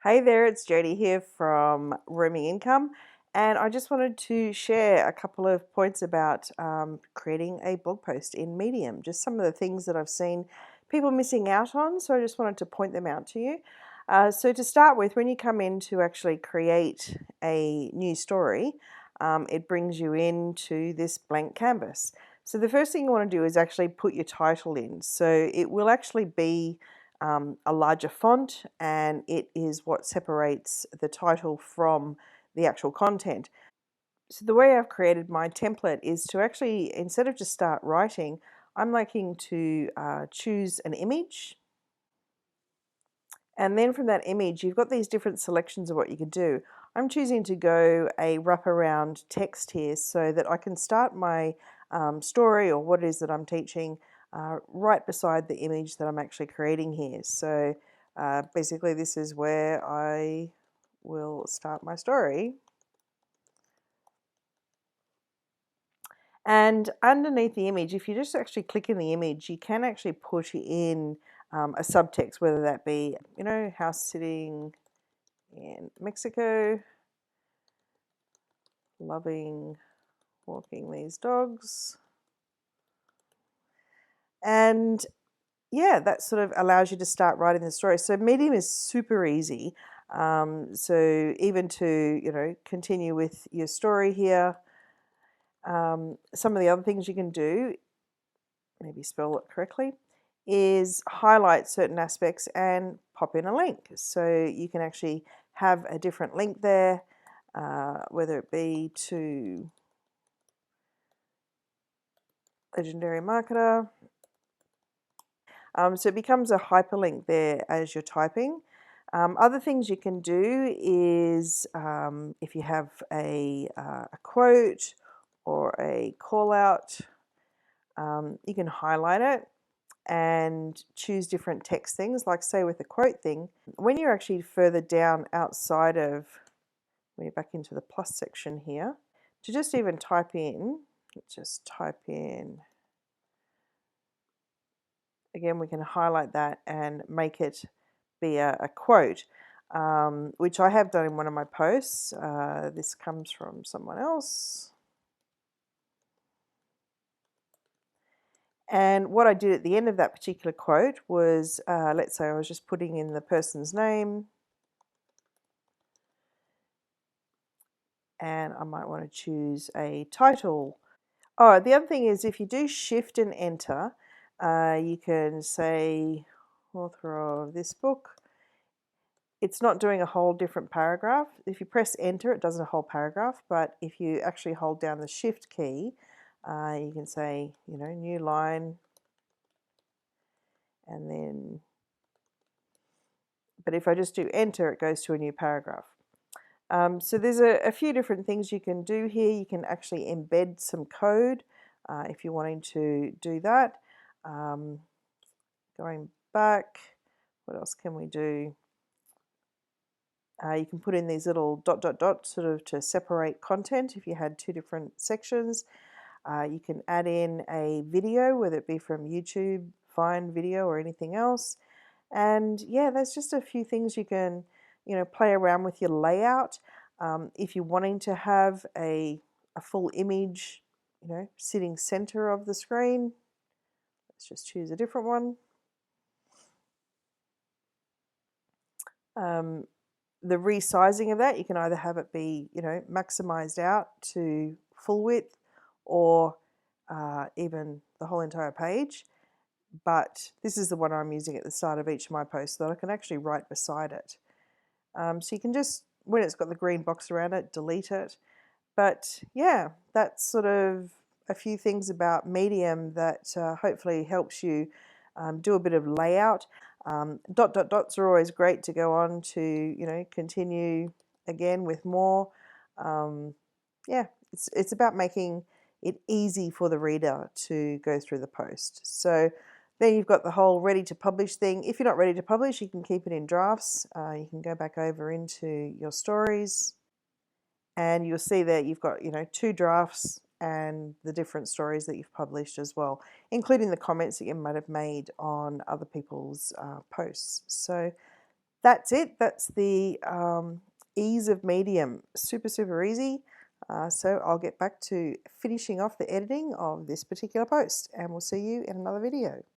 Hey there, it's Jodie here from Roaming Income, and I just wanted to share a couple of points about creating a blog post in Medium. Just some of the things that I've seen people missing out on, so I just wanted to point them out to you. So to start with, when you come in to actually create a new story, it brings you into this blank canvas. So the first thing you want to do is actually put your title in. So it will actually be a larger font, and it is what separates the title from the actual content. So the way I've created my template is to actually, instead of just start writing, I'm liking to choose an image. And then from that image, you've got these different selections of what you can do. I'm choosing to go a wraparound text here so that I can start my story or what it is that I'm teaching right beside the image that I'm actually creating here. So basically this is where I will start my story. And underneath the image, if you just actually click in the image, you can actually put in a subtext, whether that be, house sitting in Mexico, loving walking these dogs. And yeah, that sort of allows you to start writing the story. So Medium is super easy. So even to, continue with your story here, some of the other things you can do, maybe spell it correctly, is highlight certain aspects and pop in a link. So you can actually have a different link there, whether it be to Legendary Marketer. So it becomes a hyperlink there as you're typing. Other things you can do is if you have a quote or a call out, you can highlight it and choose different text things, like say with the quote thing. When you're actually further down outside of, when you're back into the plus section here, to just even type in, again, we can highlight that and make it be a quote, which I have done in one of my posts. This comes from someone else. And what I did at the end of that particular quote was, let's say I was just putting in the person's name, and I might want to choose a title. Oh, the other thing is if you do shift and enter, you can say author of this book. It's not doing a whole different paragraph. If you press enter, it does a whole paragraph, but if you actually hold down the shift key, you can say, new line, and then, but if I just do enter, it goes to a new paragraph. So there's a few different things you can do here. You can actually embed some code if you're wanting to do that. Going back, what else can we do? You can put in these little ... sort of to separate content if you had two different sections. You can add in a video, whether it be from YouTube, Vine video, or anything else. And yeah, there's just a few things you can, play around with your layout. If you're wanting to have a full image, sitting center of the screen, let's just choose a different one. The resizing of that, you can either have it be, maximized out to full width, or even the whole entire page. But this is the one I'm using at the start of each of my posts so that I can actually write beside it. So you can just, when it's got the green box around it, delete it. But yeah, that's sort of a few things about Medium that hopefully helps you do a bit of layout. Dots are always great to go on to, continue again with more. Yeah, it's about making it easy for the reader to go through the post. So then you've got the whole ready to publish thing. If you're not ready to publish, you can keep it in drafts. You can go back over into your stories, and you'll see that you've got, two drafts and the different stories that you've published as well, including the comments that you might have made on other people's posts. So that's it. That's the ease of Medium. Super, super easy. So I'll get back to finishing off the editing of this particular post, and we'll see you in another video.